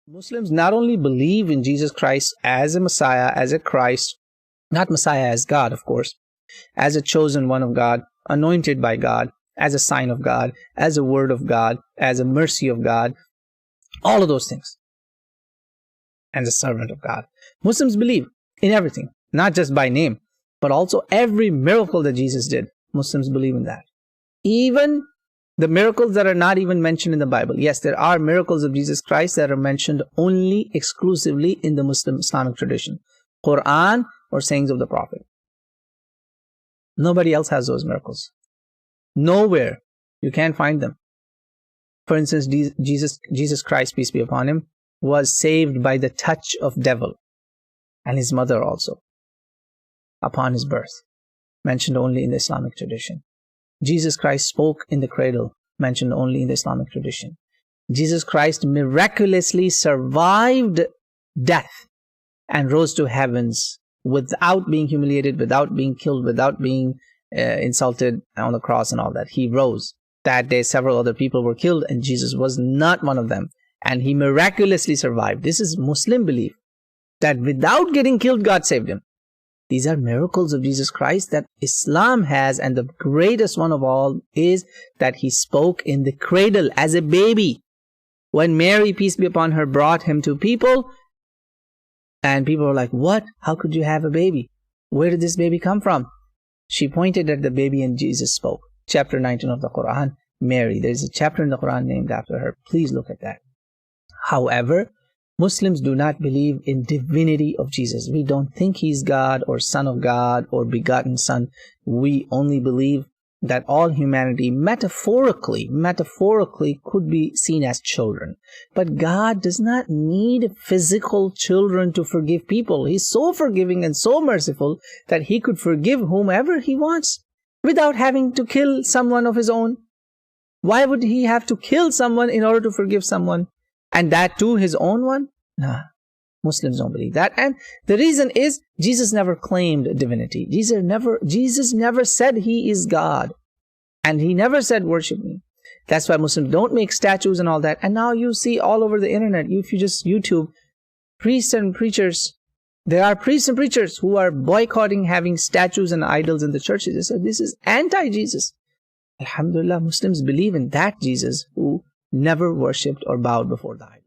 Muslims not only believe in Jesus Christ as a Messiah, as a Christ, not Messiah as God, of course, as a chosen one of God, anointed by God, as a sign of God, as a word of God, as a mercy of God, all of those things, and a servant of God. Muslims believe in everything, not just by name, but also every miracle that Jesus did. Muslims believe in that. Even the miracles that are not even mentioned in the Bible. Yes, there are miracles of Jesus Christ that are mentioned only exclusively in the Muslim Islamic tradition, Quran or sayings of the Prophet. Nobody else has those miracles. Nowhere. You can't find them. For instance, Jesus Christ, peace be upon him, was saved by the touch of devil, and his mother also, upon his birth, mentioned only in the Islamic tradition. Jesus Christ spoke in the cradle, mentioned only in the Islamic tradition. Jesus Christ miraculously survived death and rose to heavens without being humiliated, without being killed, without being insulted on the cross and all that. He rose. That day, several other people were killed, and Jesus was not one of them. And he miraculously survived. This is Muslim belief, that without getting killed, God saved him. These are miracles of Jesus Christ that Islam has, and the greatest one of all is that he spoke in the cradle as a baby. When Mary, peace be upon her, brought him to people, and people were like, what? How could you have a baby? Where did this baby come from? She pointed at the baby and Jesus spoke. Chapter 19 of the Quran, Mary. There's a chapter in the Quran named after her. Please look at that. However, Muslims do not believe in divinity of Jesus. We don't think he's God or son of God or begotten son. We only believe that all humanity metaphorically could be seen as children. But God does not need physical children to forgive people. He's so forgiving and so merciful that he could forgive whomever he wants without having to kill someone of his own. Why would he have to kill someone in order to forgive someone? And that too, his own one? Nah, Muslims don't believe that. And the reason is, Jesus never claimed divinity. Jesus never said he is God. And he never said, worship me. That's why Muslims don't make statues and all that. And now you see all over the internet, if you just YouTube, priests and preachers, there are priests and preachers who are boycotting having statues and idols in the churches. They said, this is anti-Jesus. Alhamdulillah, Muslims believe in that Jesus who never worshipped or bowed before the idol.